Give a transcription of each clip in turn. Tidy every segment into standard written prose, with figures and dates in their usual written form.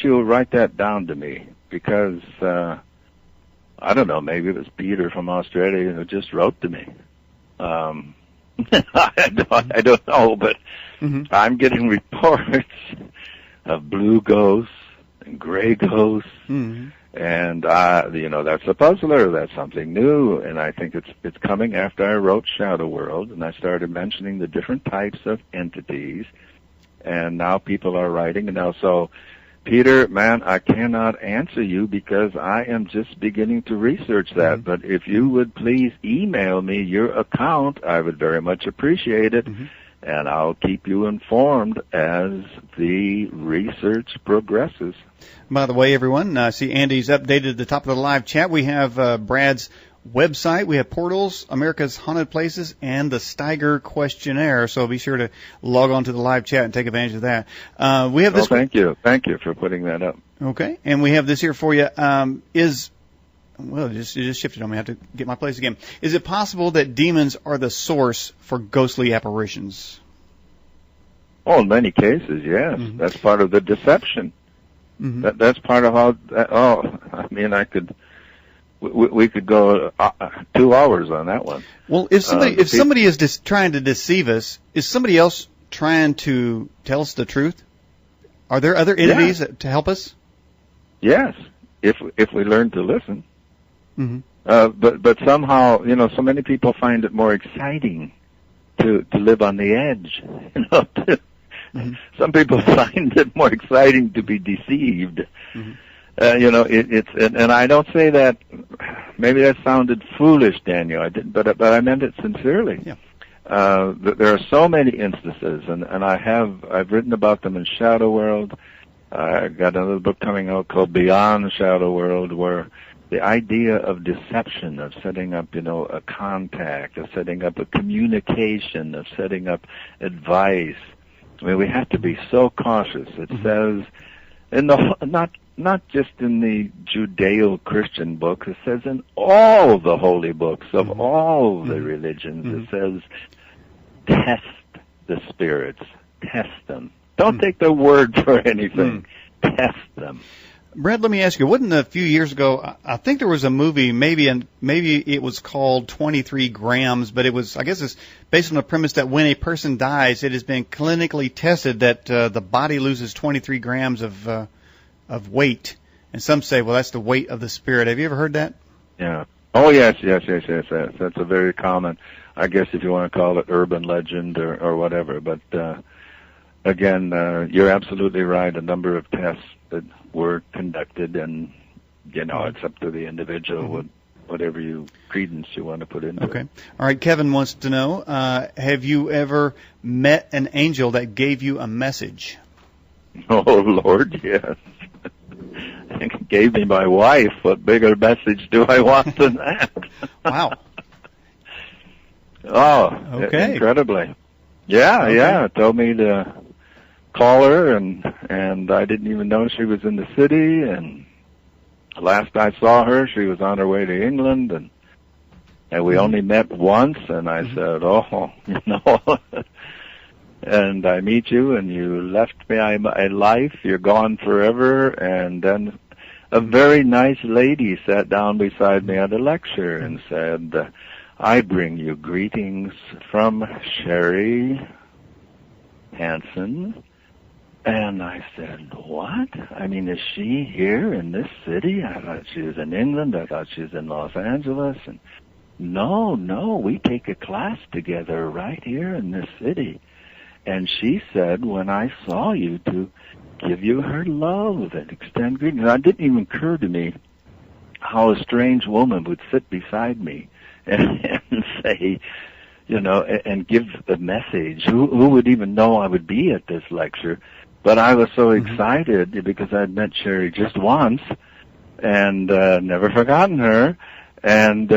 you'll write that down to me, because I don't know, maybe it was Peter from Australia who just wrote to me. I don't know, but I'm getting reports of blue ghosts and gray ghosts, and that's a puzzler. That's something new, and I think it's coming after I wrote Shadow World, and I started mentioning the different types of entities, and now people are writing, and now so. Peter, man, I cannot answer you because I am just beginning to research that. But if you would please email me your account, I would very much appreciate it. And I'll keep you informed as the research progresses. By the way, everyone, I see Andy's updated at the top of the live chat. We have Brad's website. We have portals, America's Haunted Places, and the Steiger questionnaire. So be sure to log on to the live chat and take advantage of that. We have this. Thank you for putting that up. Okay, and we have this here for you. It just shifted on me. I have to get my place again. Is it possible that demons are the source for ghostly apparitions? Oh, in many cases, yes. That's part of the deception. That's part of how. We could go 2 hours on that one. Well, if somebody is trying to deceive us, is somebody else trying to tell us the truth? Are there other entities to help us? Yes, if we learn to listen. But somehow, so many people find it more exciting to live on the edge. Some people find it more exciting to be deceived. And I don't say that. Maybe that sounded foolish, Daniel. I didn't, but I meant it sincerely. Yeah. There are so many instances, and I've written about them in Shadow World. I got another book coming out called Beyond Shadow World, where the idea of deception, of setting up, a contact, of setting up a communication, of setting up advice. I mean, we have to be so cautious. It says in not just in the Judeo-Christian books, it says in all the holy books of all the religions, it says, test the spirits, test them. Don't take their word for anything. Test them. Brad, let me ask you, wasn't a few years ago, I think there was a movie, maybe it was called 23 Grams, but I guess it's based on the premise that when a person dies, it has been clinically tested that the body loses 23 grams of weight, and some say, well, that's the weight of the spirit. Have you ever heard that? Yeah. Oh, yes. That's a very common, I guess if you want to call it urban legend or whatever. But again, you're absolutely right. A number of tests that were conducted, and it's up to the individual whatever credence you want to put into it. Okay. All right. Kevin wants to know, have you ever met an angel that gave you a message? Oh, Lord, yes. It gave me my wife. What bigger message do I want than that? Wow. Okay. Incredibly. Yeah. Told me to call her, and I didn't even know she was in the city, and last I saw her, she was on her way to England, and we only met once, and I said, and I meet you, and you left me a life, you're gone forever. And then a very nice lady sat down beside me at a lecture and said, I bring you greetings from Sherry Hansen. And I said, what? I mean, is she here in this city? I thought she was in England. I thought she was in Los Angeles. And no, we take a class together right here in this city. And she said, when I saw you, to give you her love and extend greetings. It didn't even occur to me how a strange woman would sit beside me and say, and give the message. Who would even know I would be at this lecture? But I was so excited because I'd met Sherry just once and never forgotten her. And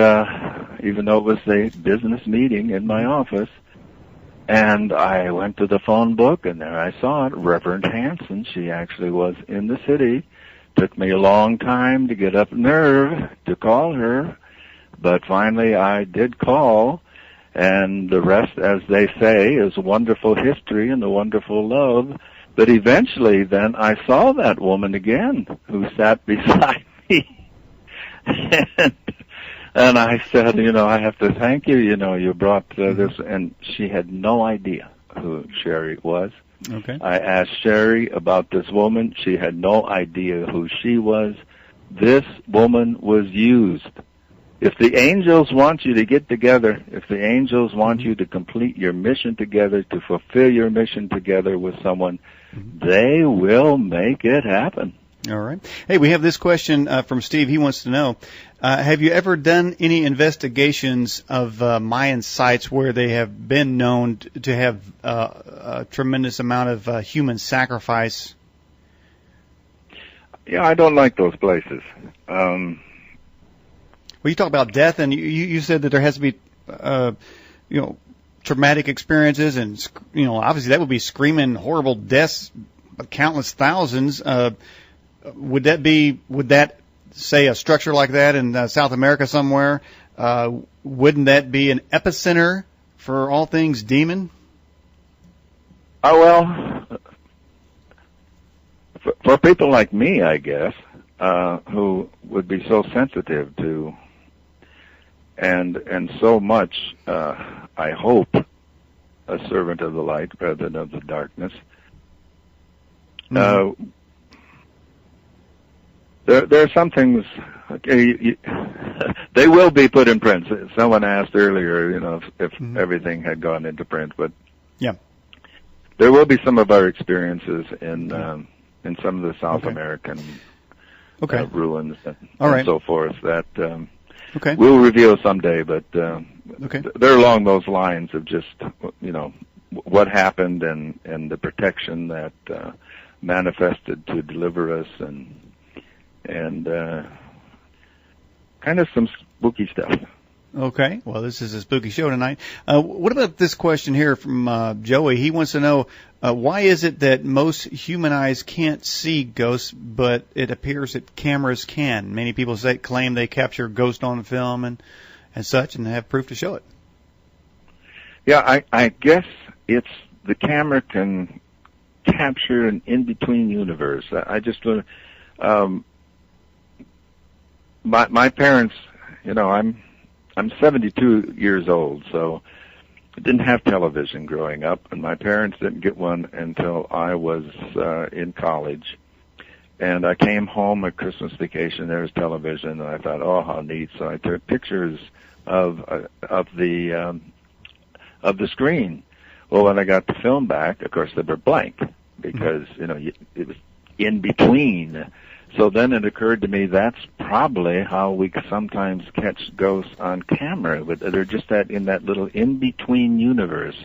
even though it was a business meeting in my office, and I went to the phone book, and there I saw it, Reverend Hansen. She actually was in the city. Took me a long time to get up nerve to call her, but finally I did call, and the rest, as they say, is wonderful history and the wonderful love. But eventually, then I saw that woman again who sat beside me, and I said, I have to thank you. You brought this, and she had no idea who Sherry was. Okay. I asked Sherry about this woman. She had no idea who she was. This woman was used. If the angels want you to get together, if the angels want you to complete your mission together, to fulfill your mission together with someone, they will make it happen. All right. Hey, we have this question from Steve. He wants to know, have you ever done any investigations of Mayan sites where they have been known to have a tremendous amount of human sacrifice? Yeah, I don't like those places. Well, you talk about death, and you said that there has to be, traumatic experiences, and obviously that would be screaming horrible deaths, countless thousands. Would that say a structure like that in South America somewhere? Wouldn't that be an epicenter for all things demon? Oh well, for people like me, I guess, who would be so sensitive to. And so much, I hope, a servant of the light rather than of the darkness. There are some things. Okay, they will be put in print. Someone asked earlier, if everything had gone into print, but yeah, there will be some of our experiences in some of the South American ruins and so forth that. We'll reveal someday, but they're along those lines of just what happened and the protection that manifested to deliver us and kind of some spooky stuff. Okay, well, this is a spooky show tonight. What about this question here from Joey? He wants to know, why is it that most human eyes can't see ghosts, but it appears that cameras can? Many people claim they capture ghosts on film and such, and have proof to show it. Yeah, I guess it's the camera can capture an in-between universe. I just, my parents, I'm 72 years old, so I didn't have television growing up, and my parents didn't get one until I was in college. And I came home at Christmas vacation. There was television, and I thought, oh, how neat! So I took pictures of the screen. Well, when I got the film back, of course, they were blank because it was in between. So then it occurred to me that's probably how we sometimes catch ghosts on camera. They're just in that little in-between universe.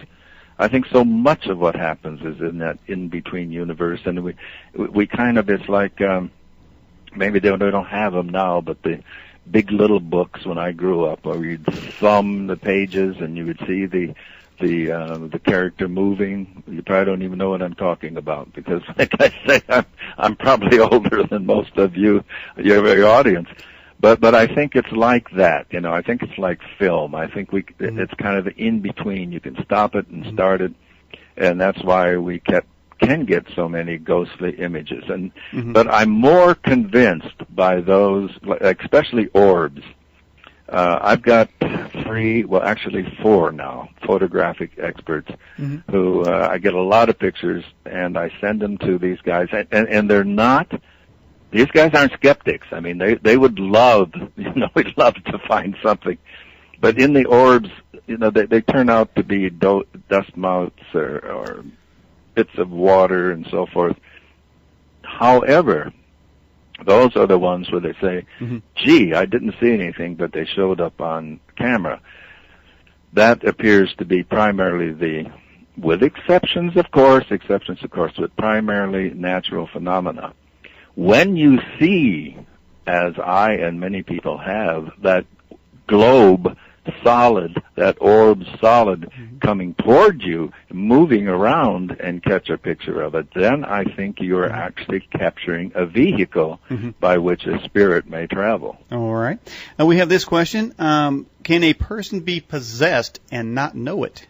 I think so much of what happens is in that in-between universe, and we kind of, it's like, maybe they don't have them now, but the big little books when I grew up, where you'd thumb the pages and you would see the character moving. You probably don't even know what I'm talking about because, like I say, I'm probably older than most of your audience. But I think it's like that. I think it's like film. I think it's kind of the in between. You can stop it and start it, and that's why we can get so many ghostly images. But I'm more convinced by those, especially orbs. I've got 4 now, photographic experts who I get a lot of pictures, and I send them to these guys, and they're not. These guys aren't skeptics. I mean, they would love, we'd love to find something, but in the orbs, they turn out to be dust motes or bits of water and so forth. However, those are the ones where they say, gee, I didn't see anything, but they showed up on camera. That appears to be primarily with exceptions, of course, but primarily natural phenomena. When you see, as I and many people have, that globe solid, that orb solid coming toward you, moving around, and catch a picture of it, then I think you are actually capturing a vehicle by which a spirit may travel. All right. Now we have this question. Can a person be possessed and not know it?